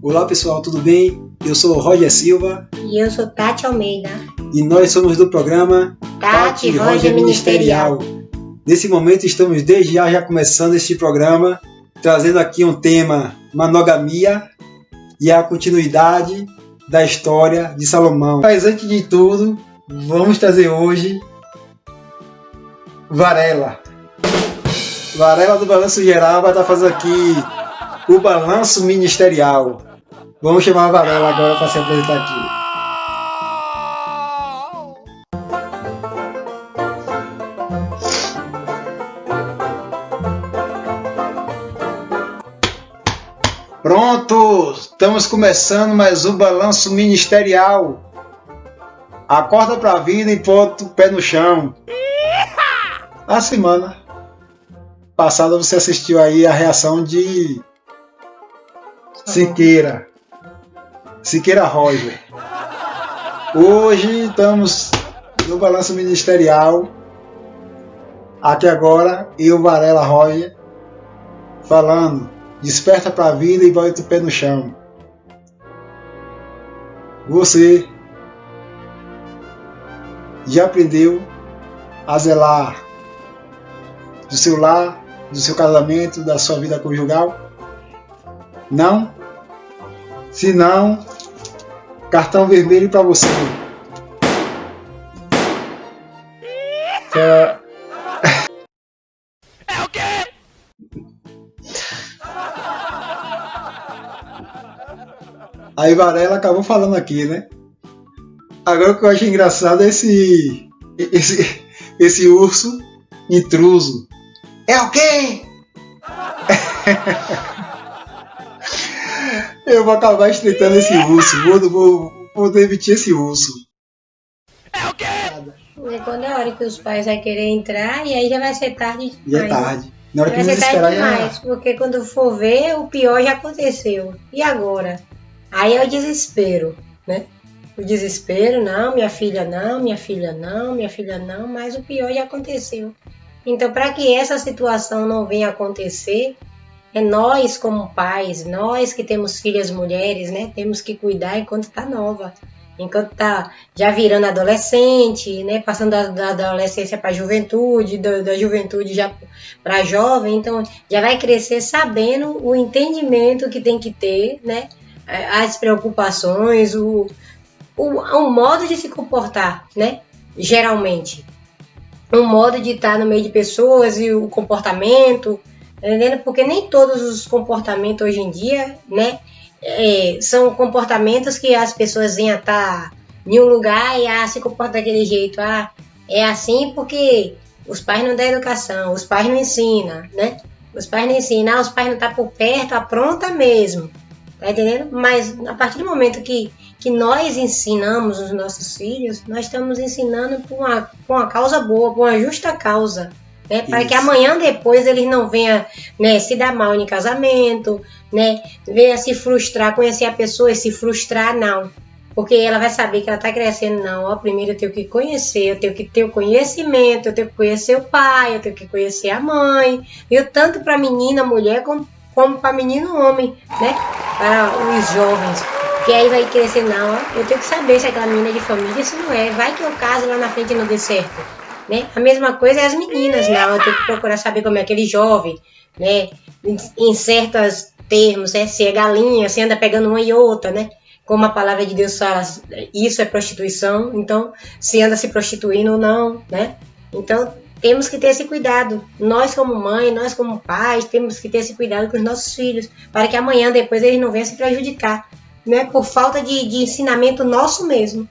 Olá pessoal, tudo bem? Eu sou Roger Silva. E eu sou Tati Almeida. E nós somos do programa Tati e Roger Ministerial. Nesse momento estamos desde já começando este programa, trazendo aqui um tema, monogamia e a continuidade da história de Salomão. Mas antes de tudo, vamos trazer hoje Varela. Varela do Balanço Geral vai estar fazendo aqui o Balanço Ministerial. Vamos chamar a Varela agora para se apresentar aqui. Pronto! Estamos começando mais um Balanço Ministerial. Acorda pra vida e bota o pé no chão. A semana passada você assistiu aí a reação de Siqueira Roger. Hoje estamos no Balanço Ministerial. Aqui agora eu, Varela Roger, falando: desperta pra vida e bota o pé no chão. Você já aprendeu a zelar do seu lar, do seu casamento, da sua vida conjugal? Não? Se não, cartão vermelho para você. É o quê? Aí Varela acabou falando aqui, né? Agora o que eu acho engraçado é esse urso intruso. É o quê? Eu vou acabar estreitando esse urso. Vou demitir esse urso. É o quê? É quando é a hora que os pais vão querer entrar e aí já vai ser tarde demais. Já é tarde. Na hora que vai nos ser tarde esperar demais, porque quando for ver, o pior já aconteceu. E agora? Aí é o desespero, né? O desespero, não, minha filha não, minha filha não, minha filha não, mas o pior já aconteceu. Então, para que essa situação não venha a acontecer, é nós como pais, nós que temos filhas mulheres, né, temos que cuidar enquanto está nova, enquanto está já virando adolescente, né, passando da adolescência para a juventude, da juventude já para jovem, então já vai crescer sabendo o entendimento que tem que ter, né, as preocupações, o modo de se comportar, né, geralmente. Um modo de estar no meio de pessoas e o comportamento, entendendo? Porque nem todos os comportamentos hoje em dia, né, são comportamentos que as pessoas vêm a estar em um lugar e se comportam daquele jeito. É assim porque os pais não dão educação, os pais não ensinam, né? Os pais não ensinam, os pais não estão por perto, apronta mesmo, tá entendendo? Mas a partir do momento que nós ensinamos os nossos filhos, nós estamos ensinando por uma causa boa, por uma justa causa, né? Para que amanhã depois eles não venham, né, se dar mal em casamento, né, venha se frustrar, conhecer a pessoa e se frustrar, não. Porque ela vai saber que ela está crescendo, não. Ó, primeiro eu tenho que conhecer, eu tenho que ter o conhecimento, eu tenho que conhecer o pai, eu tenho que conhecer a mãe, viu? Tanto para menina, mulher, como para menino, homem, né? Para os jovens. Que aí vai crescer, não, ó, eu tenho que saber se aquela menina é de família, se não é. Vai que eu caso lá na frente e não dê certo, né? A mesma coisa é as meninas, não, eu tenho que procurar saber como é aquele jovem, né? Em certos termos, né? Se é galinha, se anda pegando uma e outra, né? Como a palavra de Deus fala, isso é prostituição, então se anda se prostituindo ou não, né? Então temos que ter esse cuidado. Nós como mãe, nós como pais, temos que ter esse cuidado com os nossos filhos, para que amanhã depois eles não venham se prejudicar, né, por falta de ensinamento nosso mesmo.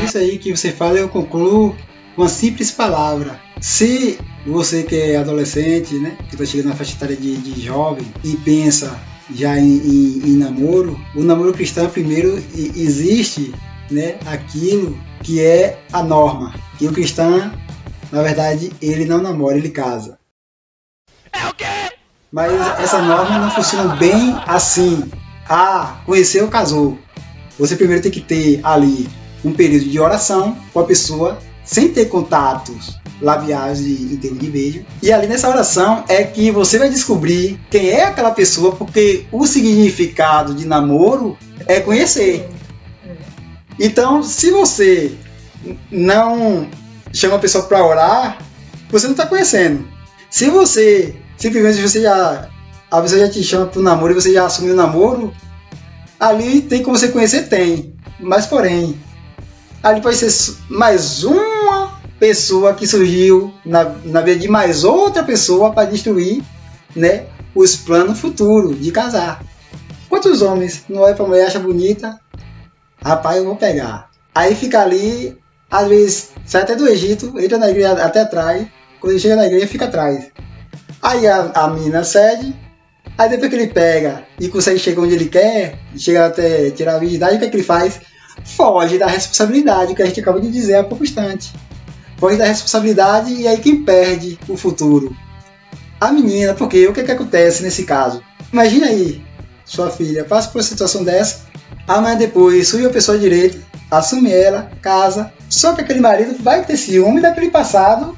Isso aí que você fala, eu concluo com uma simples palavra. Se você que é adolescente, né, que está chegando na faixa etária de jovem e pensa já em namoro, o namoro cristão primeiro existe, né, aquilo que é a norma. E o cristão, na verdade, ele não namora, ele casa. É o quê? Mas essa norma não funciona bem assim. conheceu, casou. Você primeiro tem que ter ali um período de oração com a pessoa, sem ter contatos labiais em termos de beijo. E ali nessa oração é que você vai descobrir quem é aquela pessoa, porque o significado de namoro é conhecer. Então, se você não chama a pessoa para orar, você não está conhecendo. Se você, simplesmente a pessoa já te chama para o namoro e você já assume o namoro, ali tem como você conhecer? Tem. Mas porém, ali pode ser mais uma pessoa que surgiu na vida de mais outra pessoa para destruir, né, os planos futuros de casar. Quantos homens não olham para a mulher, acha bonita? Rapaz, eu vou pegar. Aí fica ali, às vezes sai até do Egito, entra na igreja até atrás. Quando ele chega na igreja, fica atrás. Aí a menina cede. Aí depois que ele pega e consegue chegar onde ele quer, chega até tirar a virgindade, o que é que ele faz? Foge da responsabilidade, que a gente acabou de dizer há pouco instante. Foge da responsabilidade e aí quem perde o futuro? A menina, porque o que é que acontece nesse caso? Imagina aí, sua filha passa por uma situação dessa, amanhã depois surge a pessoa direita, assume ela, casa, só que aquele marido vai ter ciúme daquele passado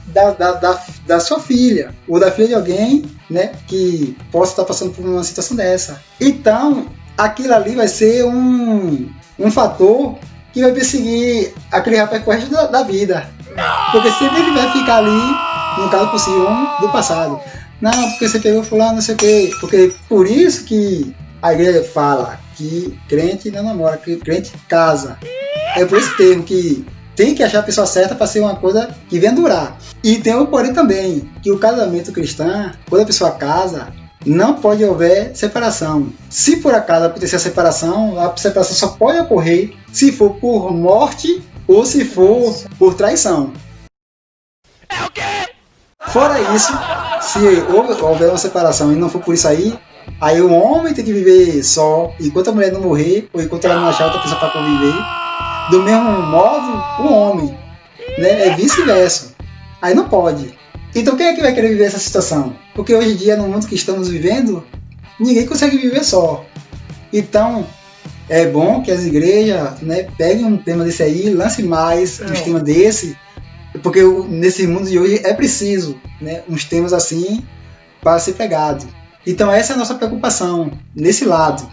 da sua filha, ou da filha de alguém, né, que possa estar passando por uma situação dessa. Então, aquilo ali vai ser um fator que vai perseguir aquele rapaz com o resto da vida. Porque sempre ele vai ficar ali, no caso por ciúme do passado. Não, porque você pegou fulano, não sei o quê. Porque por isso que a igreja fala que crente não namora, que crente casa. É por esse termo que tem que achar a pessoa certa para ser uma coisa que venha durar. E tem o porém também, que o casamento cristão, quando a pessoa casa, não pode haver separação. Se por acaso acontecer a separação só pode ocorrer se for por morte ou se for por traição. É o quê? Fora isso, se houver uma separação e não for por isso aí o homem tem que viver só enquanto a mulher não morrer ou enquanto ela não achar outra pessoa para conviver. Do mesmo modo, o homem, né? É vice-versa. Aí não pode. Então quem é que vai querer viver essa situação? Porque hoje em dia, no mundo que estamos vivendo, ninguém consegue viver só. Então, é bom que as igrejas, né, peguem um tema desse aí, lance mais uns temas desse, porque nesse mundo de hoje é preciso, né, uns temas assim para ser pregado. Então essa é a nossa preocupação, nesse lado.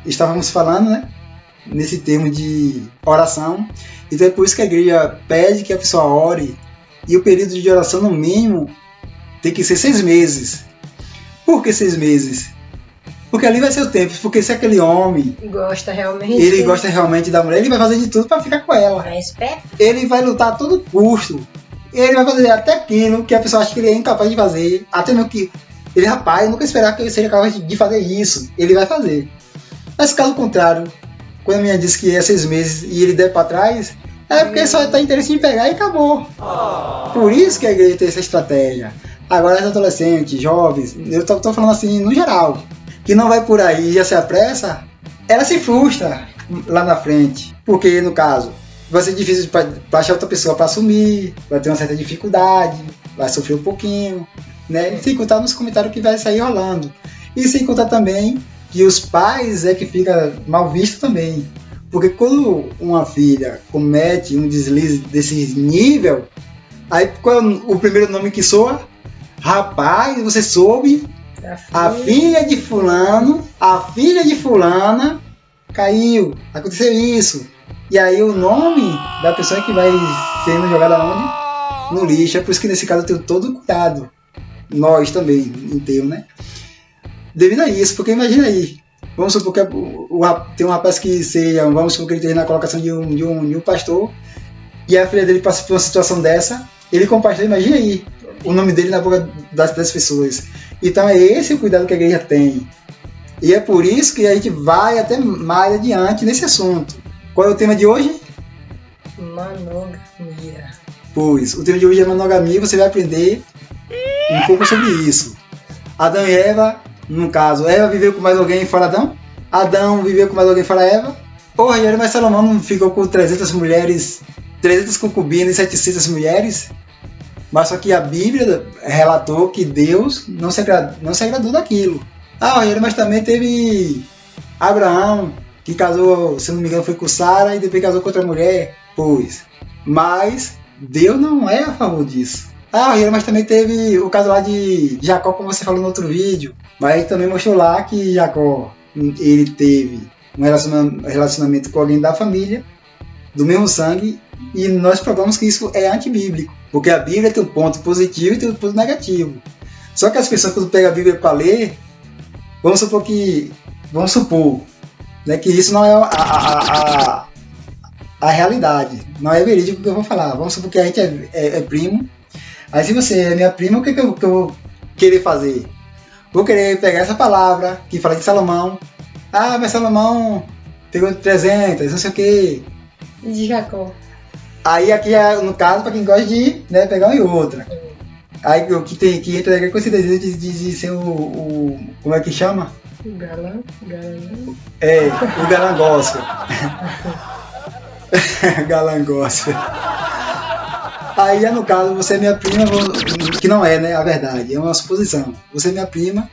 Estávamos falando, né, nesse termo de oração. Então é por isso que a igreja pede que a pessoa ore. E o período de oração, no mínimo, tem que ser 6 meses. Por que 6 meses? Porque ali vai ser o tempo. Porque se aquele homem gosta realmente da mulher, ele vai fazer de tudo para ficar com ela. Ele vai lutar a todo custo. Ele vai fazer até aquilo que a pessoa acha que ele é incapaz de fazer. Até mesmo que ele, rapaz, eu nunca esperava que ele seja capaz de fazer isso. Ele vai fazer. Mas caso contrário, quando a minha disse que é 6 meses e ele der para trás, é porque só está interesse em pegar e acabou. Por isso que a igreja tem essa estratégia. Agora, as adolescentes, jovens, eu tô falando assim no geral, que não vai por aí e já se apressa, ela se frustra lá na frente. Porque, no caso, vai ser difícil para achar outra pessoa para assumir, vai ter uma certa dificuldade, vai sofrer um pouquinho, né? Sem contar nos comentários que vai sair rolando. E sem contar também que os pais é que fica mal visto também. Porque quando uma filha comete um deslize desse nível, aí qual é o primeiro nome que soa? Rapaz, você soube? A filha de fulano, a filha de fulana caiu, aconteceu isso. E aí o nome da pessoa que vai sendo jogada onde? No lixo. É por isso que nesse caso eu tenho todo cuidado. Nós também, inteiro, né? Devido a isso, porque imagina aí, vamos supor que tem um rapaz que seja, vamos supor que ele esteja na colocação de um pastor, e a filha dele passa por uma situação dessa, ele como pastor, imagina aí, o nome dele na boca das pessoas. Então é esse o cuidado que a igreja tem. E é por isso que a gente vai até mais adiante nesse assunto. Qual é o tema de hoje? Monogamia. Pois, o tema de hoje é monogamia, você vai aprender um pouco sobre isso. Adão e Eva, no caso, Eva viveu com mais alguém fora Adão? Adão viveu com mais alguém fora Eva? Ô Rogério, mas Salomão não ficou com 300 mulheres, 300 concubinas e 700 mulheres? Mas só que a Bíblia relatou que Deus não se agradou daquilo. Ah, Rogério, mas também teve Abraão, que casou, se não me engano, foi com Sara e depois casou com outra mulher, pois. Mas Deus não é a favor disso. Mas também teve o caso lá de Jacó, como você falou no outro vídeo. Mas também mostrou lá que Jacó, ele teve um relacionamento com alguém da família, do mesmo sangue, e nós provamos que isso é antibíblico. Porque a Bíblia tem um ponto positivo e tem um ponto negativo. Só que as pessoas, quando pegam a Bíblia para ler, vamos supor, né, que isso não é a realidade, não é verídico o que eu vou falar. Vamos supor que a gente é primo. Aí se você é minha prima, o que eu vou querer fazer? Vou querer pegar essa palavra que fala de Salomão. Mas Salomão pegou 300, não sei o que. De Jacó. Aí aqui, no caso, para quem gosta de, né, pegar uma e outra. Aí o que entra com esse desejo de ser o como é que chama? Galã. O galã gospel. Galã gospel. Aí, no caso, você é minha prima, que não é, né, a verdade, é uma suposição. Você é minha prima,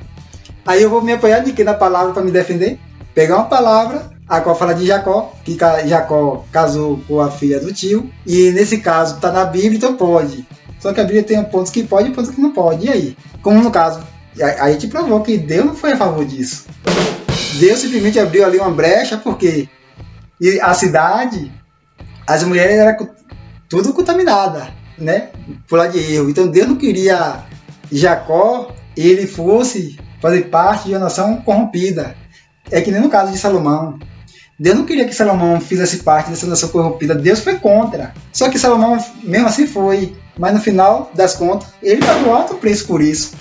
aí eu vou me apoiar de que na palavra para me defender? Pegar uma palavra, a qual fala de Jacó, que Jacó casou com a filha do tio, e nesse caso está na Bíblia, então pode. Só que a Bíblia tem pontos que pode e pontos que não pode, e aí? Como no caso, a gente provou que Deus não foi a favor disso. Deus simplesmente abriu ali uma brecha, porque e a cidade, as mulheres eram tudo contaminada, né? Por lá de erro. Então Deus não queria Jacó, ele fosse fazer parte de uma nação corrompida. É que nem no caso de Salomão. Deus não queria que Salomão fizesse parte dessa nação corrompida. Deus foi contra. Só que Salomão mesmo assim foi. Mas no final das contas, ele pagou alto preço por isso.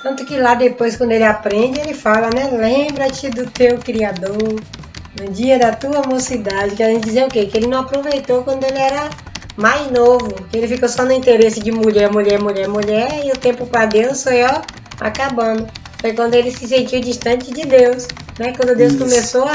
Tanto que lá depois, quando ele aprende, ele fala, né? Lembra-te do teu Criador no dia da tua mocidade. Que a gente dizia o quê? Que ele não aproveitou quando ele era mais novo. Que ele ficou só no interesse de mulher. E o tempo para Deus foi, acabando. Foi quando ele se sentiu distante de Deus. Né? Quando Deus começou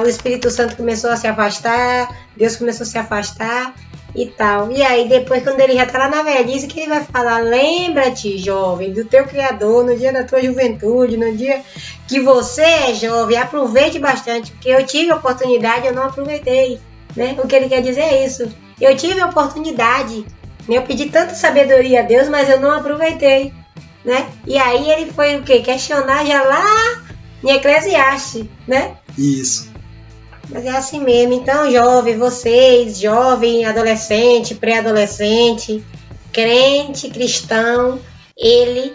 o Espírito Santo começou a se afastar. Deus começou a se afastar e tal. E aí depois, quando ele já tá lá na velhice, que ele vai falar: lembra-te, jovem, do teu Criador no dia da tua juventude, no dia que você é jovem, aproveite bastante, porque eu tive a oportunidade, eu não aproveitei, né? O que ele quer dizer é isso: eu tive a oportunidade, né? Eu pedi tanta sabedoria a Deus, mas eu não aproveitei, né? E aí ele foi o quê? Questionar já lá em Eclesiastes, né? Isso. Mas é assim mesmo. Então, jovem, vocês, jovem, adolescente, pré-adolescente, crente, cristão, ele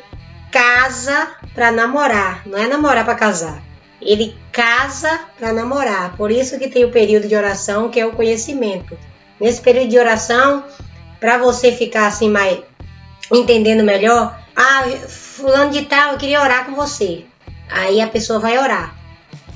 casa para namorar. Não é namorar para casar. Ele casa para namorar. Por isso que tem o período de oração, que é o conhecimento. Nesse período de oração, para você ficar assim mais entendendo melhor, fulano de tal, eu queria orar com você. Aí a pessoa vai orar.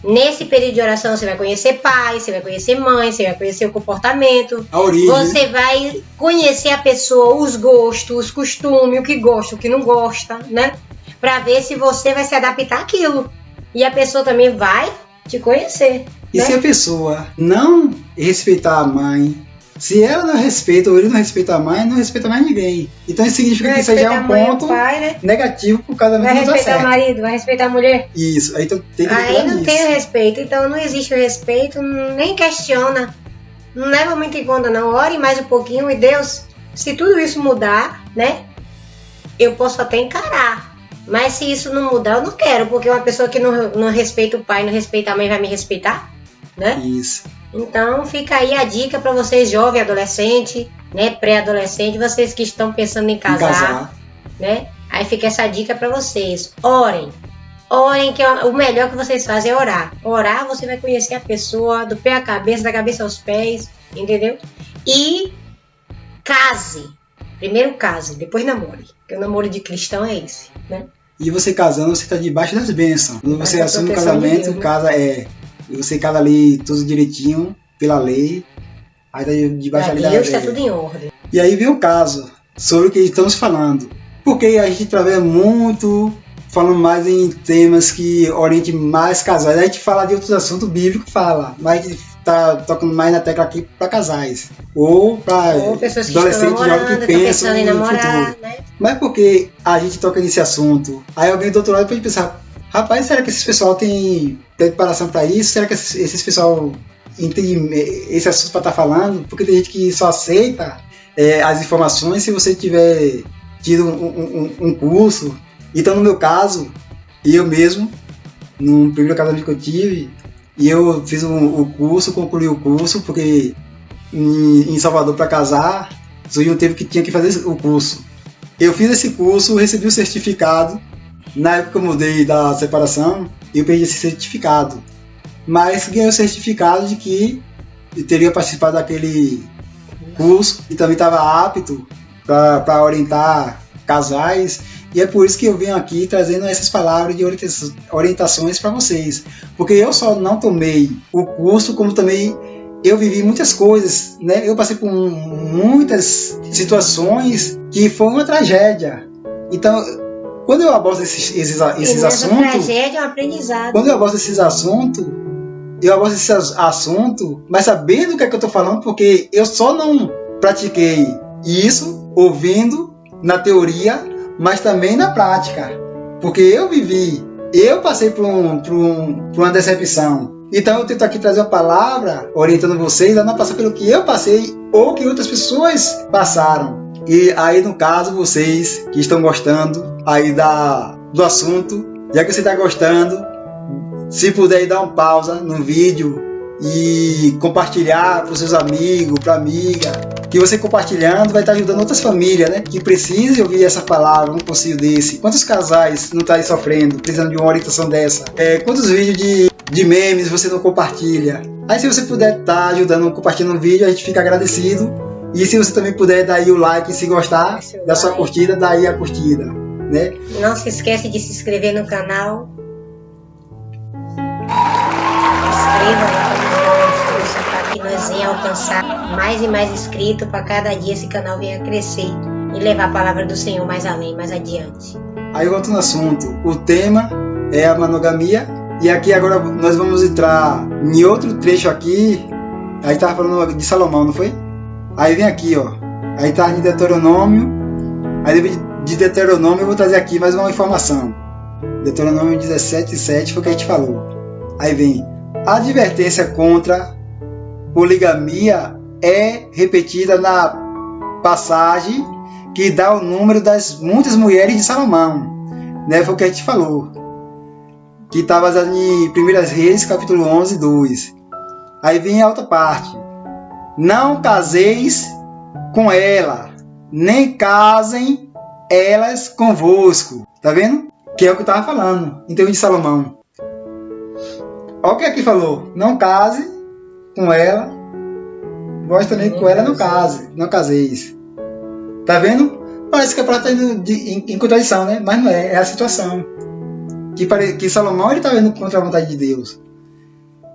Nesse período de oração você vai conhecer pai, você vai conhecer mãe, você vai conhecer o comportamento, a origem. Você vai conhecer a pessoa, os gostos, os costumes, o que gosta, o que não gosta, né? Pra ver se você vai se adaptar àquilo. E a pessoa também vai te conhecer. E né? se a pessoa não respeitar a mãe, se ela não respeita ou ele não respeita a mãe, não respeita mais ninguém. Então isso significa que isso já é um ponto pai, né? negativo pro casamento. Vai respeitar o marido, vai respeitar a mulher. Isso, aí tem que aí não tem o respeito, então não existe o respeito, nem questiona. Não leva muito em conta não, ore mais um pouquinho e Deus, se tudo isso mudar, né? Eu posso até encarar. Mas se isso não mudar, eu não quero, porque uma pessoa que não respeita o pai, não respeita a mãe, vai me respeitar, né? Isso. Então fica aí a dica para vocês, jovem, adolescente, né, pré-adolescente, vocês que estão pensando em casar, né? Aí fica essa dica para vocês. Orem, que o melhor que vocês fazem é orar. Orar, você vai conhecer a pessoa do pé à cabeça, da cabeça aos pés, entendeu? E case. Primeiro case, depois namore. Porque o namoro de cristão é esse, né? E você casando, você está debaixo das bênçãos. Quando você assume o casamento, e você casa ali tudo direitinho, pela lei, aí tá debaixo ali da lei. Deus está tudo em ordem. E aí vem o caso, sobre o que estamos falando. Porque a gente trabalha muito, falando mais em temas que orientem mais casais. A gente fala de outros assuntos bíblicos, mas a gente tá tocando mais na tecla aqui para casais. Ou para adolescentes jovens que pensam no futuro. Né? Mas por que a gente toca nesse assunto? Aí alguém do outro lado pode pensar, Rapaz, será que esse pessoal tem preparação para isso? Será que esses pessoal entende esse assunto para estar falando? Porque tem gente que só aceita as informações se você tiver tido um curso. Então, no meu caso, eu mesmo, no primeiro casamento que eu tive, e eu fiz o curso, concluí o curso, porque em Salvador, para casar, surgiu um tempo que tinha que fazer o curso. Eu fiz esse curso, recebi o certificado. Na época que eu mudei da separação, eu perdi esse certificado. Mas ganhei o certificado de que eu teria participado daquele curso e também estava apto para orientar casais. E é por isso que eu venho aqui trazendo essas palavras de orientações para vocês. Porque eu só não tomei o curso, como também eu vivi muitas coisas, né? Eu passei por muitas situações que foi uma tragédia. Então, quando eu abordo esses assuntos... tragédia é um aprendizado. Quando eu abordo esses assuntos, mas sabendo o que é que eu estou falando, porque eu só não pratiquei isso ouvindo na teoria, mas também na prática. Porque eu passei por uma decepção. Então eu tento aqui trazer uma palavra orientando vocês a não passar pelo que eu passei ou que outras pessoas passaram. E aí, no caso, vocês que estão gostando aí do assunto, já que você está gostando, se puder dar uma pausa no vídeo e compartilhar para os seus amigos, para amiga, que você compartilhando vai estar ajudando outras famílias, né? Que precisem ouvir essa palavra, um conselho desse. Quantos casais não estão aí sofrendo, precisando de uma orientação dessa? Quantos vídeos de memes você não compartilha? Aí, se você puder estar ajudando, compartilhando o vídeo, a gente fica agradecido. E se você também puder dar aí o like, se gostar da sua curtida, dá aí a curtida, né? Não se esquece de se inscrever no canal. Inscreva para que nós venhamos alcançar mais e mais inscritos, para cada dia esse canal venha crescer e levar a palavra do Senhor mais além, mais adiante. Aí voltando ao assunto, o tema é a monogamia, e aqui agora nós vamos entrar em outro trecho aqui. Aí estava falando de Salomão, não foi? Aí vem aqui, ó. Aí tá de Deuteronômio. Aí depois de Deuteronômio eu vou trazer aqui mais uma informação. Deuteronômio 17:7 foi o que a gente falou. Aí vem: a advertência contra poligamia é repetida na passagem que dá o número das muitas mulheres de Salomão, né? Foi o que a gente falou, que está baseado em 1 Reis, capítulo 11, 2. Aí vem a outra parte: não caseis com ela, nem casem elas convosco. Tá vendo? Que é o que eu estava falando, em termos de Salomão. Olha o que aqui falou: não case com ela, vós também com ela não caseis. Tá vendo? Parece que a palavra está indo em contradição, né? Mas não é, é a situação. Que Salomão ele está vendo contra a vontade de Deus.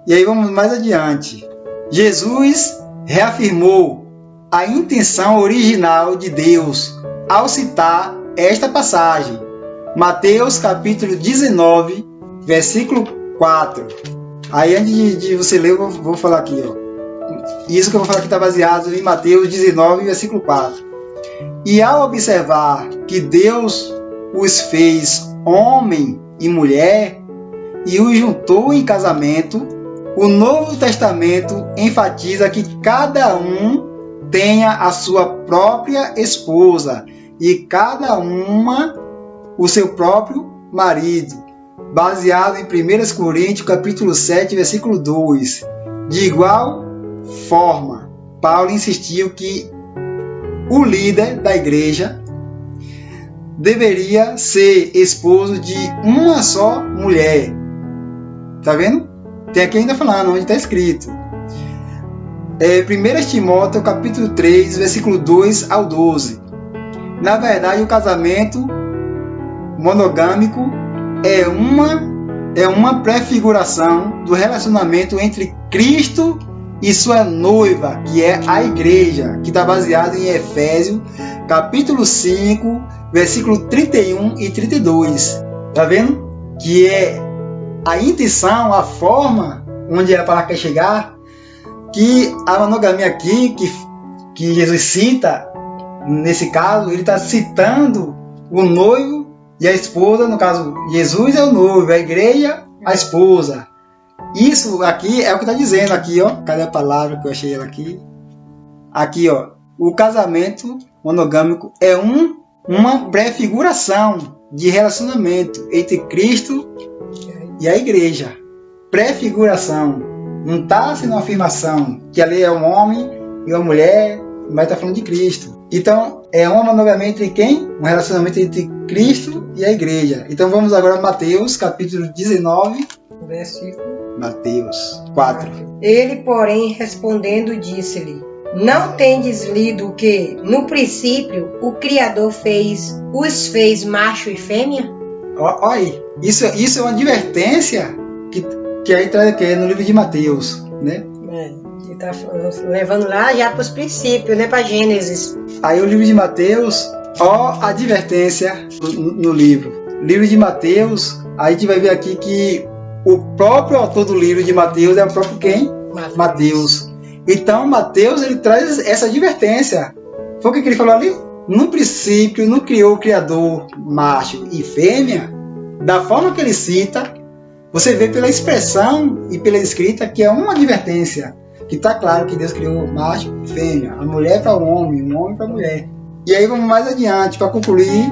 E aí vamos mais adiante. Jesus reafirmou a intenção original de Deus ao citar esta passagem. Mateus capítulo 19, versículo 4. Aí antes de você ler, eu vou falar aqui, ó. Isso que eu vou falar aqui está baseado em Mateus 19, versículo 4. E ao observar que Deus os fez homem e mulher e os juntou em casamento, o Novo Testamento enfatiza que cada um tenha a sua própria esposa e cada uma o seu próprio marido, baseado em 1 Coríntios capítulo 7, versículo 2. De igual forma, Paulo insistiu que o líder da igreja deveria ser esposo de uma só mulher. Tá vendo? Tem aqui ainda falando, onde está escrito. 1 Timóteo capítulo 3, versículo 2 ao 12. Na verdade, o casamento monogâmico é uma prefiguração do relacionamento entre Cristo e sua noiva, que é a igreja, que está baseado em Efésios capítulo 5, versículo 31 e 32. Tá vendo? Que é a intenção, a forma onde a palavra quer chegar, que a monogamia aqui, que Jesus cita, nesse caso, ele está citando o noivo E a esposa, no caso, Jesus é o noivo, a igreja, a esposa. Isso aqui é o que está dizendo aqui, ó. Cadê a palavra que eu achei ela aqui? Aqui, ó. O casamento monogâmico é uma prefiguração de relacionamento entre Cristo e a igreja. Prefiguração. Não está sendo uma afirmação que ali é um homem e uma mulher, mas está falando de Cristo. Então, é uma monogamia entre quem? Um relacionamento entre Cristo e a igreja. Então, vamos agora a Mateus, capítulo 19, Versículo Mateus 4. Ele, porém, respondendo, disse-lhe: Não tendes lido que, no princípio, o Criador os fez macho e fêmea? Olha aí, isso é uma advertência que aí traz aqui no livro de Mateus, né? Ele está levando lá já para os princípios, né? Para Gênesis. Aí o livro de Mateus, ó a advertência no livro. Livro de Mateus, aí a gente vai ver aqui que o próprio autor do livro de Mateus é o próprio quem? Mateus. Então Mateus, ele traz essa advertência. Foi o que ele falou ali? No princípio, não criou o Criador macho e fêmea. Da forma que ele cita, você vê pela expressão e pela escrita que é uma advertência. Que está claro que Deus criou macho e fêmea. A mulher para o homem para a mulher. E aí vamos mais adiante para concluir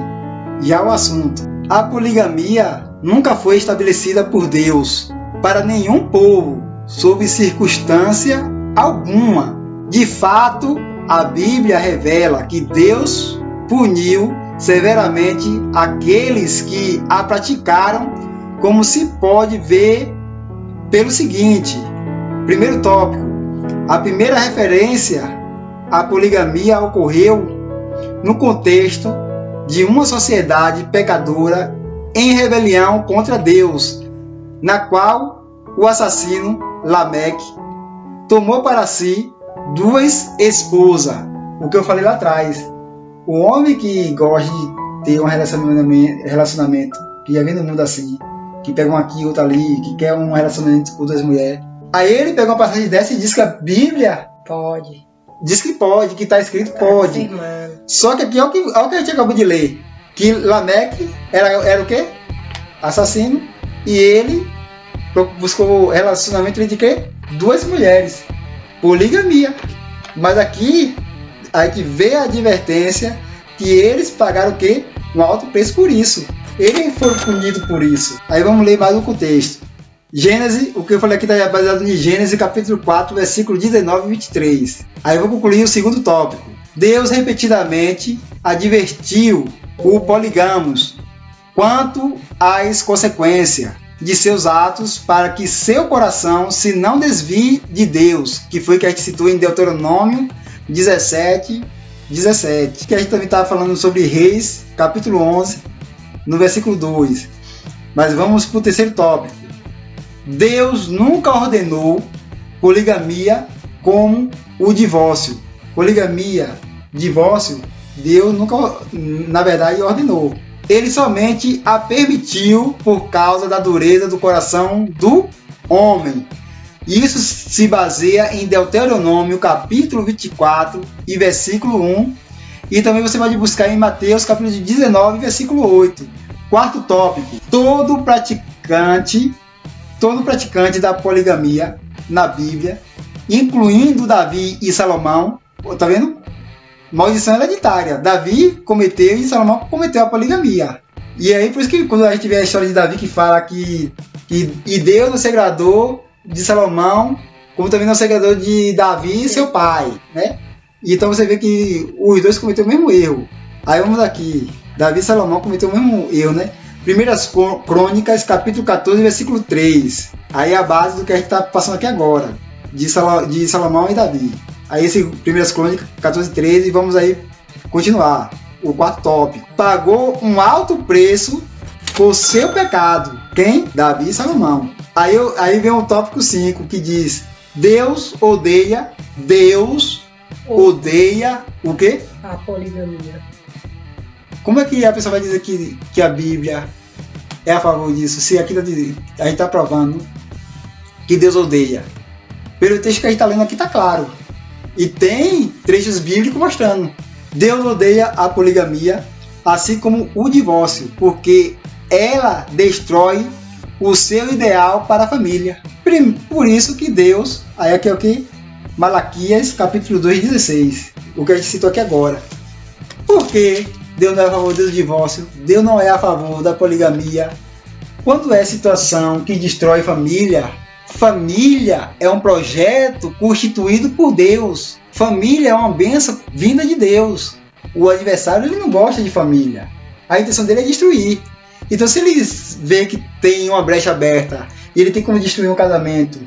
já o assunto. A poligamia nunca foi estabelecida por Deus para nenhum povo, sob circunstância alguma. De fato, a Bíblia revela que Deus puniu severamente aqueles que a praticaram, como se pode ver pelo seguinte. Primeiro tópico. A primeira referência à poligamia ocorreu no contexto de uma sociedade pecadora em rebelião contra Deus, na qual o assassino Lameque tomou para si 2 esposas. O que eu falei lá atrás. O homem que gosta de ter um relacionamento que já vem no mundo assim, que pega um aqui, outro ali, que quer um relacionamento com 2 mulheres. Aí ele pega uma passagem dessa e diz que a Bíblia pode. Diz que pode, que está escrito pode. Só que aqui olha o que a gente acabou de ler. Que Lameque era o quê? Assassino. E ele buscou relacionamento entre quê? 2 mulheres. Poligamia. Mas aqui a gente vê a advertência que eles pagaram o quê? Um alto preço por isso. Eles foram punidos por isso. Aí vamos ler mais o contexto. Gênesis, o que eu falei aqui está baseado em Gênesis capítulo 4, versículo 19 e 23. Aí eu vou concluir o segundo tópico. Deus repetidamente advertiu o poligamos quanto às consequências de seus atos para que seu coração se não desvie de Deus, que foi que a gente citou em Deuteronômio 17, que a gente também estava falando sobre Reis, capítulo 11, no versículo 2. Mas vamos para o terceiro tópico. Deus nunca ordenou poligamia como o divórcio. Poligamia, divórcio, Deus nunca, na verdade, ordenou. Ele somente a permitiu por causa da dureza do coração do homem. Isso se baseia em Deuteronômio, capítulo 24 e versículo 1. E também você pode buscar em Mateus, capítulo 19, versículo 8. Quarto tópico. Todo praticante da poligamia na Bíblia, incluindo Davi e Salomão, tá vendo? Maldição hereditária. Davi cometeu e Salomão cometeu a poligamia. E aí, por isso que quando a gente vê a história de Davi que fala que Deus não se agradou de Salomão, como também não se agradou de Davi, seu pai, né? E então você vê que os dois cometeram o mesmo erro. Aí vamos aqui. Davi e Salomão cometeram o mesmo erro, né? Primeiras Crônicas, capítulo 14, versículo 3. Aí é a base do que a gente está passando aqui agora, de Salomão e Davi. Aí esse Primeiras Crônicas, 14, 13, e vamos aí continuar. O quarto tópico. Pagou um alto preço por seu pecado. Quem? Davi e Salomão. Aí vem o tópico 5, que diz: Deus odeia o quê? A poligamia. Como é que a pessoa vai dizer que a Bíblia é a favor disso, se aqui a gente está provando que Deus odeia? Pelo texto que a gente está lendo aqui está claro. E tem trechos bíblicos mostrando. Deus odeia a poligamia, assim como o divórcio, porque ela destrói o seu ideal para a família. Por isso que Deus, aí aqui é o que? Malaquias capítulo 2:16, o que a gente citou aqui agora. Por que Deus não é a favor do divórcio? Deus não é a favor da poligamia. Quando é situação que destrói família, família é um projeto constituído por Deus. Família é uma bênção vinda de Deus. O adversário ele não gosta de família. A intenção dele é destruir. Então se ele vê que tem uma brecha aberta e ele tem como destruir um casamento,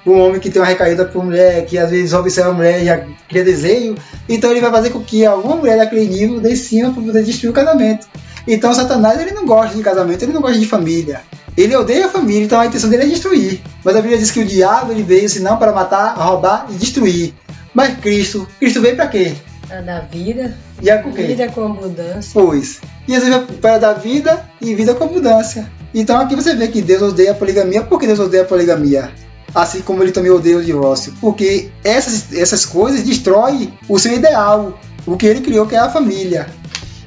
um homem que tem uma recaída por mulher, que às vezes observa a mulher e já cria desejo, então ele vai fazer com que alguma mulher daquele nível dê cima para poder destruir o casamento. Então Satanás ele não gosta de casamento, ele não gosta de família. Ele odeia a família, então a intenção dele é destruir. Mas a Bíblia diz que o diabo ele veio senão para matar, roubar e destruir. Mas Cristo veio para quê? Para dar vida. E é com quê? Vida com abundância. Pois. E Jesus veio para dar vida e vida com abundância. Então aqui você vê que Deus odeia a poligamia. Por que Deus odeia a poligamia? Assim como ele também odeia o divórcio. Porque essas coisas destroem o seu ideal. O que ele criou, que é a família.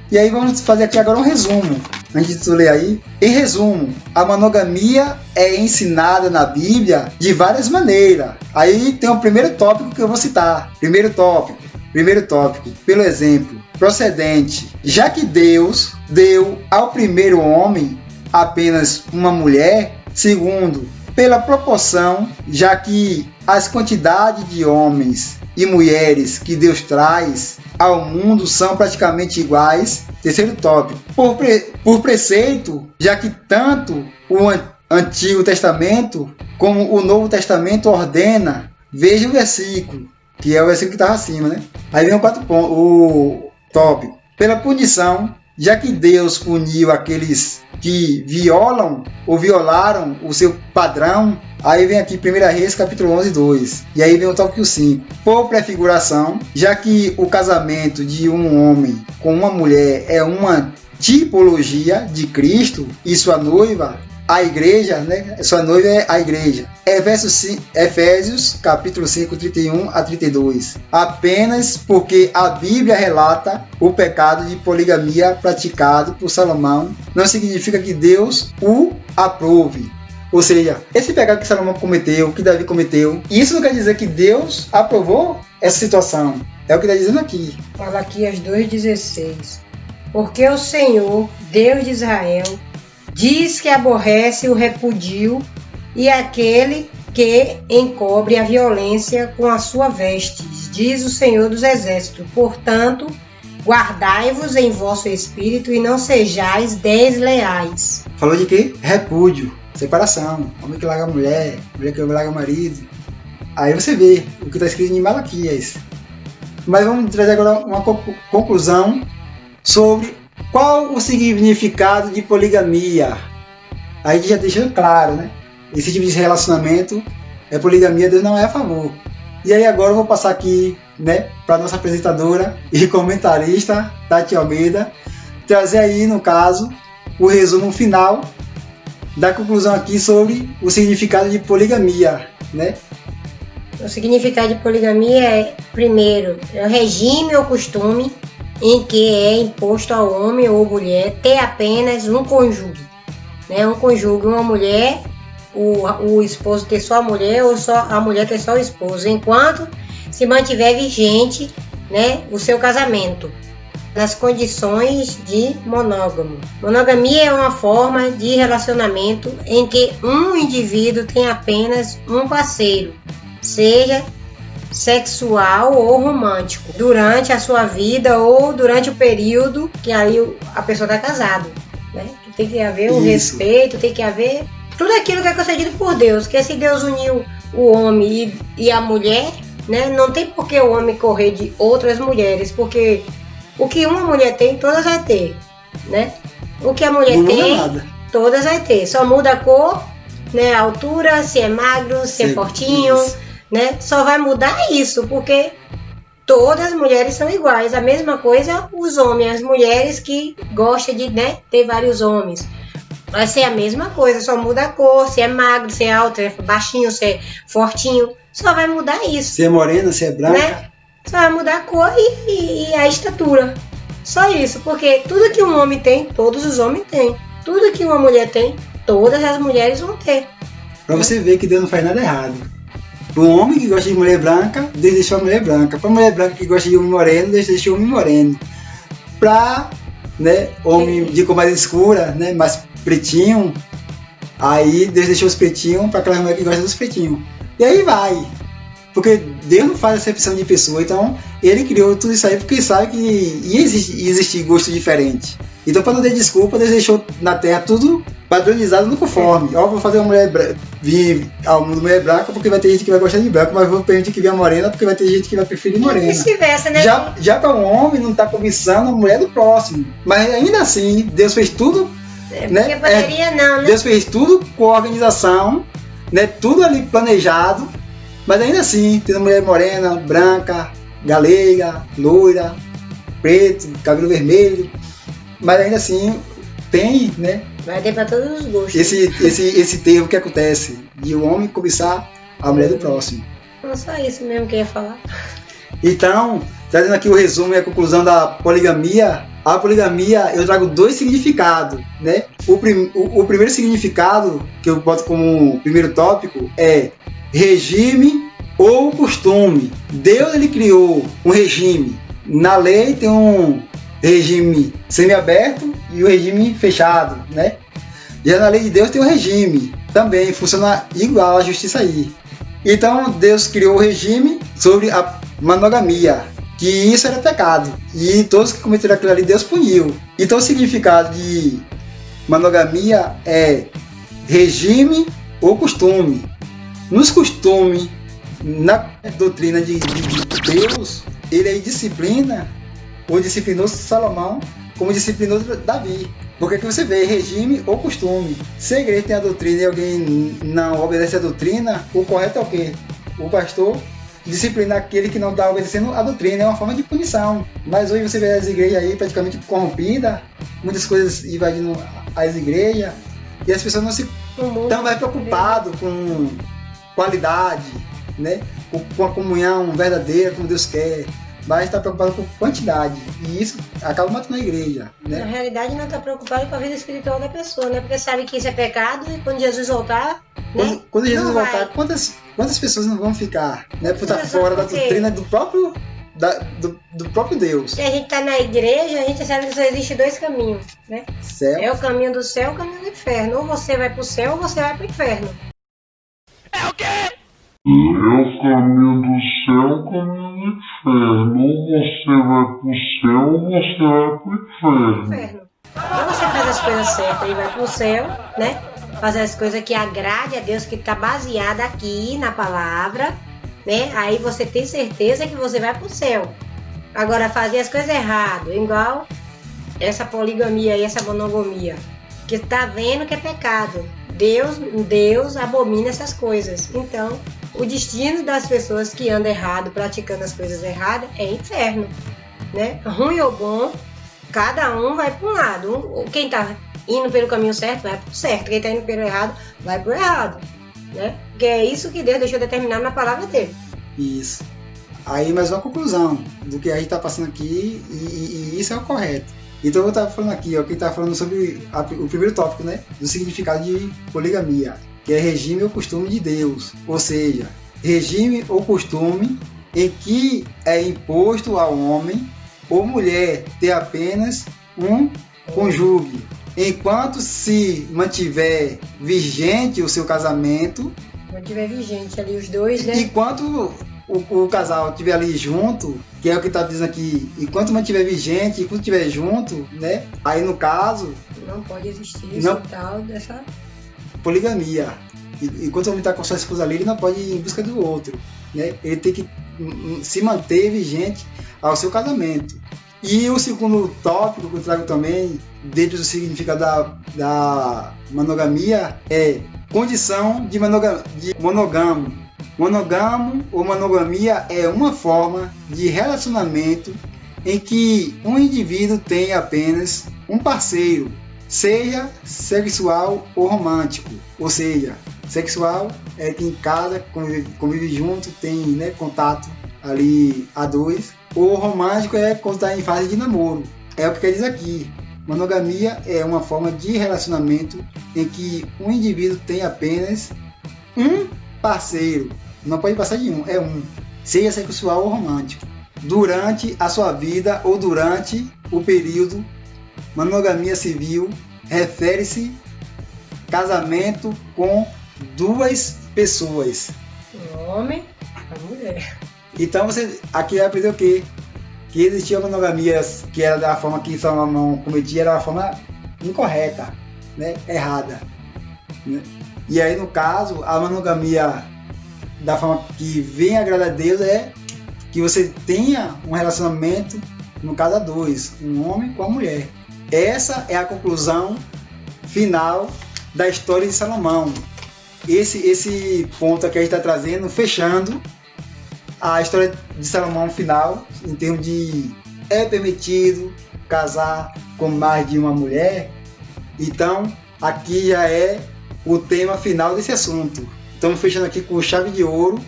E aí vamos fazer aqui agora um resumo. Antes de tu ler aí. Em resumo, a monogamia é ensinada na Bíblia de várias maneiras. Aí tem o primeiro tópico que eu vou citar. Primeiro tópico, pelo exemplo, procedente. Já que Deus deu ao primeiro homem apenas uma mulher. Segundo, pela proporção, já que as quantidades de homens e mulheres que Deus traz ao mundo são praticamente iguais. Terceiro tópico, por preceito, já que tanto o Antigo Testamento como o Novo Testamento ordena, veja o versículo, que é o versículo que estava acima, né? Aí vem o tópico, pela punição, já que Deus puniu aqueles que violam ou violaram o seu padrão. Aí vem aqui 1 Reis capítulo 11:2. E aí vem o tópico 5. Por prefiguração, já que o casamento de um homem com uma mulher é uma tipologia de Cristo e sua noiva, a igreja, né? Sua noiva é a igreja. Efésios capítulo 5, 31 a 32. Apenas porque a Bíblia relata o pecado de poligamia praticado por Salomão, não significa que Deus o aprove. Ou seja, esse pecado que Salomão cometeu, que Davi cometeu, isso não quer dizer que Deus aprovou essa situação. É o que está dizendo aqui. Malaquias 2,16. Porque o Senhor, Deus de Israel, diz que aborrece o repúdio e aquele que encobre a violência com a sua veste, diz o Senhor dos Exércitos. Portanto, guardai-vos em vosso espírito e não sejais desleais. Falou de quê? Repúdio, separação, homem que larga a mulher, mulher que larga o marido. Aí você vê o que está escrito em Malaquias. Mas vamos trazer agora uma conclusão sobre qual o significado de poligamia. Aí já deixando claro, né? Esse tipo de relacionamento é poligamia, Deus não é a favor. E aí agora eu vou passar aqui, né, para nossa apresentadora e comentarista, Tati Almeida, trazer aí, no caso, o resumo final da conclusão aqui sobre o significado de poligamia, né? O significado de poligamia é, primeiro, é o regime ou costume em que é imposto ao homem ou mulher ter apenas um cônjuge, né? Um cônjuge, uma mulher, o esposo ter só a mulher ou só a mulher ter só o esposo, enquanto se mantiver vigente, né, o seu casamento, nas condições de monógamo. Monogamia é uma forma de relacionamento em que um indivíduo tem apenas um parceiro, seja sexual ou romântico, durante a sua vida ou durante o período que aí a pessoa está casada, né? Tem que haver um respeito, tem que haver tudo aquilo que é concedido por Deus, que se Deus uniu o homem e a mulher, né, não tem por que o homem correr de outras mulheres, porque o que uma mulher tem, todas vai ter, né? O que a mulher tem, todas vai ter, só muda a cor, né, a altura, se é magro, se é fortinho, né? Só vai mudar isso, porque todas as mulheres são iguais. A mesma coisa os homens, as mulheres que gostam de, né, ter vários homens. Vai ser a mesma coisa, só muda a cor, se é magro, se é alto, se é baixinho, se é fortinho. Só vai mudar isso. Se é morena, se é branca. Né? Só vai mudar a cor e a estatura. Só isso, porque tudo que um homem tem, todos os homens têm. Tudo que uma mulher tem, todas as mulheres vão ter. Pra você ver que Deus não faz nada errado. Para o homem que gosta de mulher branca, Deus deixou a mulher branca. Para a mulher branca que gosta de homem moreno, Deus deixou o homem moreno. Para, né, homem de cor mais escura, né, mais pretinho, aí Deus deixou os pretinhos para aquela mulher que gosta dos pretinhos. E aí vai. Porque Deus não faz acepção de pessoa, então Ele criou tudo isso aí porque sabe que ia existir gosto diferente. Então, para não ter desculpa, Deus deixou na Terra tudo padronizado no conforme. Ó, vou fazer uma mulher vir ao mundo mulher branca porque vai ter gente que vai gostar de branco, mas vou permitir que venha morena porque vai ter gente que vai preferir morena. E vice-versa, né? Já para um homem não está cobiçando a mulher do próximo. Mas ainda assim, Deus fez tudo. Porque poderia não, né? Deus fez tudo com organização, né? Tudo ali planejado. Mas ainda assim, tem mulher morena, branca, galega, loira, preto, cabelo vermelho. Mas ainda assim, tem, né? Vai ter para todos os gostos. Esse termo que acontece, de o homem cobiçar a mulher do próximo. Não, só isso mesmo que eu ia falar. Então, trazendo aqui o resumo e a conclusão da poligamia. A poligamia, eu trago 2 significados, né? O primeiro significado, que eu boto como primeiro tópico, é regime ou costume. Deus, ele criou um regime. Na lei tem um regime semiaberto e o regime fechado, né? Já na lei de Deus tem um regime, também funciona igual a justiça aí. Então Deus criou o regime sobre a monogamia, que isso era pecado, e todos que cometeram aquilo ali Deus puniu. Então o significado de monogamia é regime ou costume. Nos costumes, na doutrina de Deus, ele aí disciplina, ou disciplinou Salomão, como disciplinou Davi. Porque aqui você vê regime ou costume. Se a igreja tem a doutrina e alguém não obedece a doutrina, o correto é o quê? O pastor disciplinar aquele que não está obedecendo a doutrina, é uma forma de punição. Mas hoje você vê as igrejas aí praticamente corrompidas, muitas coisas invadindo as igrejas, e as pessoas não se estão mais preocupadas com qualidade, né? Com a comunhão verdadeira, como Deus quer, mas está preocupado com quantidade, e isso acaba matando a igreja, né? Na realidade não está preocupado com a vida espiritual da pessoa, né? Porque sabe que isso é pecado e quando Jesus voltar, né? Quando Jesus voltar, quantas pessoas não vão ficar, né? Por estar fora da doutrina do próprio Deus. Se a gente está na igreja, a gente sabe que só existe 2 caminhos, né? Céu. É o caminho do céu e o caminho do inferno. Ou você vai para o céu ou você vai para o inferno. É o quê? É o caminho do céu, o caminho do inferno. Ou você vai pro céu ou você vai pro inferno. Ou você faz as coisas certas e vai pro céu, né? Fazer as coisas que agrade a Deus, que está baseada aqui na palavra, né? Aí você tem certeza que você vai pro céu. Agora, fazer as coisas erradas, igual essa poligamia e essa monogamia, que tá vendo que é pecado. Deus abomina essas coisas. Então, o destino das pessoas que andam errado, praticando as coisas erradas, é inferno, né? Ruim ou bom, cada um vai para um lado. Quem tá indo pelo caminho certo, vai pro certo. Quem tá indo pelo errado, vai pro errado, né? Porque é isso que Deus deixou determinado na palavra dele. Isso. Aí, mais uma conclusão do que a gente tá passando aqui, e isso é o correto. Então eu estava falando aqui, ó, quem está falando sobre o primeiro tópico, né, do significado de poligamia, que é regime ou costume de Deus, ou seja, regime ou costume em que é imposto ao homem ou mulher ter apenas um cônjuge, enquanto se mantiver vigente o seu casamento, mantiver vigente ali os dois, né? Enquanto o casal estiver ali junto, que é o que está dizendo aqui, enquanto mantiver vigente, enquanto estiver junto, né? Aí no caso não pode existir esse tal dessa poligamia. Enquanto o homem está com sua esposa ali, ele não pode ir em busca do outro, né? Ele tem que se manter vigente ao seu casamento. E o segundo tópico que eu trago também, dentro do significado da monogamia, é condição de monogamo. Monogamo ou monogamia é uma forma de relacionamento em que um indivíduo tem apenas um parceiro, seja sexual ou romântico. Ou seja, sexual é quem casa, convive junto, tem, né, contato ali a dois. O romântico é quando está em fase de namoro. É porque diz aqui, monogamia é uma forma de relacionamento em que um indivíduo tem apenas um parceiro. Não pode passar de um, é um. Seja sexual ou romântico. Durante a sua vida ou durante o período, monogamia civil refere-se casamento com duas pessoas. Um homem e uma mulher. Então você aqui vai aprender o quê? Que existia monogamia que era da forma que Salomão cometia, era da forma incorreta, né? Errada. Né? E aí no caso, a monogamia da forma que vem agradar a Deus é que você tenha um relacionamento, no caso a dois, um homem com a mulher. Essa é a conclusão final da história de Salomão. Esse ponto que a gente está trazendo, fechando a história de Salomão final, em termos de é permitido casar com mais de uma mulher. Então, aqui já é o tema final desse assunto. Estamos fechando aqui com chave de ouro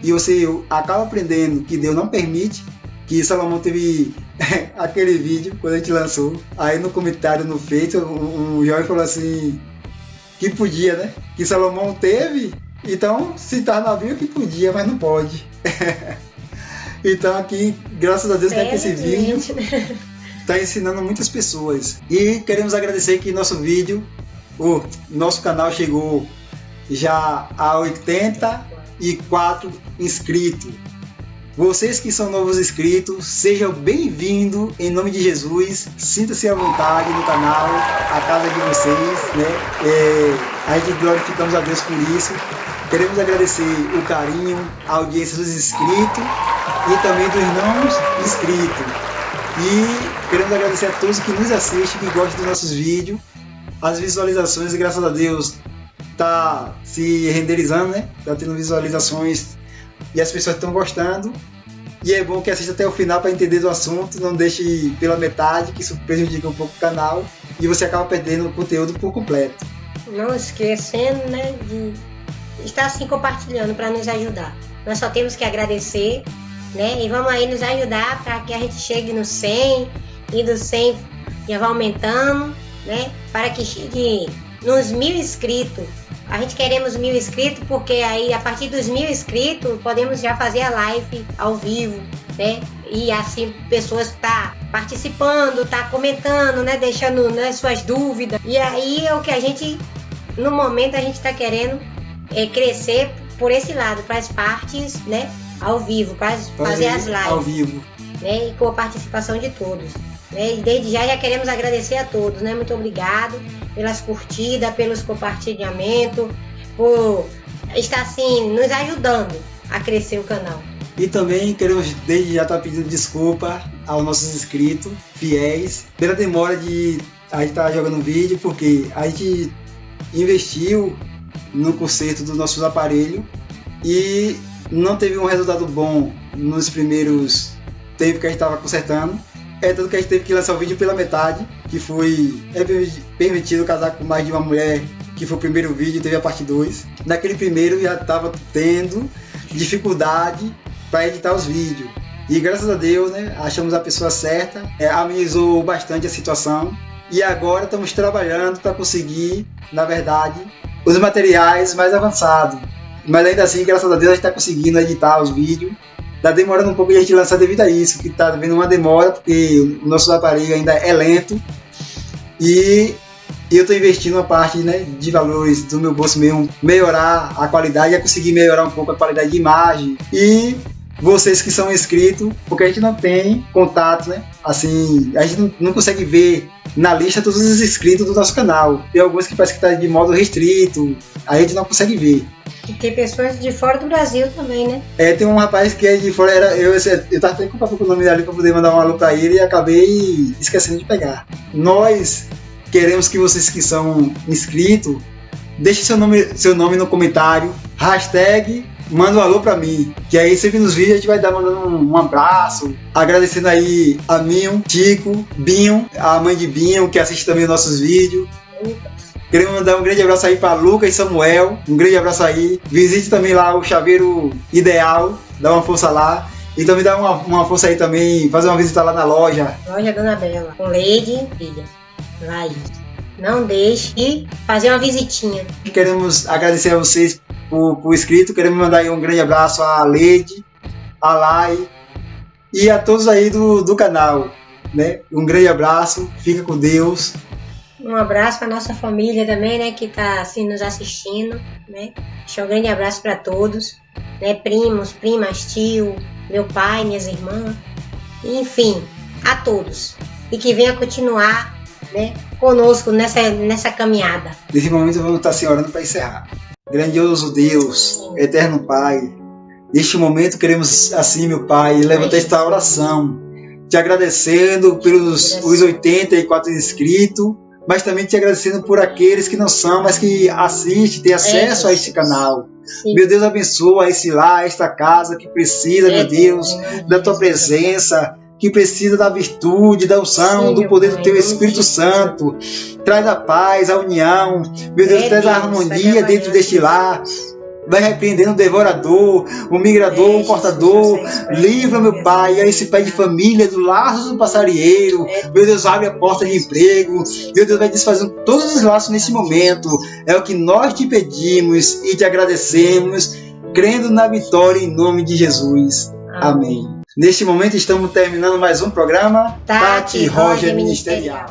e você acaba aprendendo que Deus não permite, que Salomão teve aquele vídeo quando a gente lançou, aí no comentário no Face o Jorge falou assim que podia, né? Que Salomão teve, então se tá na Bíblia que podia, mas não pode. Então aqui, graças a Deus, que esse vídeo está ensinando muitas pessoas. E queremos agradecer que nosso vídeo, o nosso canal chegou já a 84 inscritos. Vocês que são novos inscritos, sejam bem-vindos em nome de Jesus. Sinta-se à vontade no canal, a casa de vocês, né? A gente glorificamos a Deus por isso. Queremos agradecer o carinho, a audiência dos inscritos e também dos não inscritos. E queremos agradecer a todos que nos assistem, que gostam dos nossos vídeos. As visualizações, graças a Deus, tá se renderizando, né? Tá tendo visualizações e as pessoas estão gostando. E é bom que assista até o final para entender do assunto, não deixe pela metade, que isso prejudica um pouco o canal e você acaba perdendo o conteúdo por completo. Não esquecendo, né, de estar assim compartilhando para nos ajudar. Nós só temos que agradecer, né? E vamos aí nos ajudar para que a gente chegue no 100 e do 100 já vai aumentando, né? Para que chegue nos 1000 inscritos. A gente queremos 1000 inscritos porque aí a partir dos 1000 inscritos podemos já fazer a live ao vivo, né? E assim pessoas tá participando, tá comentando, né? Deixando, né, suas dúvidas. E aí é o que a gente, no momento a gente está querendo crescer por esse lado, para as partes, né? Ao vivo, para fazer as lives ao vivo, né? E com a participação de todos. Né? E desde já queremos agradecer a todos, né? Muito obrigado pelas curtidas, pelos compartilhamentos, por estar assim nos ajudando a crescer o canal. E também queremos desde já estar pedindo desculpa aos nossos inscritos fiéis pela demora de a gente estar jogando vídeo, porque a gente investiu no conserto dos nossos aparelhos e não teve um resultado bom nos primeiros tempos que a gente estava consertando. Tanto que a gente teve que lançar o vídeo pela metade, que foi permitido casar com mais de uma mulher, que foi o primeiro vídeo, teve a parte 2. Naquele primeiro já estava tendo dificuldade para editar os vídeos. E graças a Deus, né, achamos a pessoa certa, amenizou bastante a situação. E agora estamos trabalhando para conseguir, na verdade, os materiais mais avançados. Mas ainda assim, graças a Deus, a gente está conseguindo editar os vídeos. Está demorando um pouco de a gente lançar devido a isso, que está havendo uma demora, porque o nosso aparelho ainda é lento. E eu estou investindo uma parte, né, de valores do meu bolso mesmo, melhorar a qualidade, conseguir melhorar um pouco a qualidade de imagem. E vocês que são inscritos, porque a gente não tem contato, né? Assim, a gente não consegue ver na lista todos os inscritos do nosso canal. Tem alguns que parece que está de modo restrito, a gente não consegue ver. E tem pessoas de fora do Brasil também, né? Tem um rapaz que é de fora, eu tava até com o nome dele para poder mandar um alô para ele e acabei esquecendo de pegar. Nós queremos que vocês que são inscritos, deixem seu nome no comentário, hashtag manda um alô pra mim, que aí sempre nos vídeos a gente vai dar mandando um abraço, agradecendo aí a Minho, Tico, Binho, a mãe de Binho, que assiste também os nossos vídeos. Queremos mandar um grande abraço aí para Lucas e Samuel, um grande abraço aí. Visite também lá o Chaveiro Ideal, dá uma força lá. Então me dá uma força aí também, fazer uma visita lá na loja. Loja Dona Bela, com Leide e filha. Laís. Não deixe de fazer uma visitinha. Queremos agradecer a vocês por inscrito. Queremos mandar aí um grande abraço à Leide, a Lai e a todos aí do canal, né? Um grande abraço, fica com Deus. Um abraço para nossa família também, né, que está assim, nos assistindo, né? Deixa um grande abraço para todos, né? Primos, primas, tio, meu pai, minhas irmãs, enfim, a todos. E que venha continuar, né, conosco nessa caminhada. Nesse momento vamos estar se orando para encerrar. Grandioso Deus, eterno Pai, neste momento queremos assim, meu Pai, levantar esta oração, te agradecendo pelos os 84 inscritos, mas também te agradecendo por aqueles que não são, mas que assistem, têm acesso a este canal. Sim. Meu Deus, abençoa esse lar, esta casa que precisa, meu Deus, da tua presença, que precisa da virtude, da unção, Sim, do poder do Pai, teu Espírito Santo. Traz a paz, a união, meu Deus, traz a harmonia dentro deste lar. Vai repreendendo o devorador, o migrador, o portador. Livra, meu Pai, a esse pai de família do laço do passarinheiro. Meu Deus, abre a porta de emprego. Meu Deus, vai desfazendo todos os laços nesse momento. É o que nós te pedimos e te agradecemos, crendo na vitória em nome de Jesus. Amém. Neste momento estamos terminando mais um programa Tati Roger Roger Ministerial.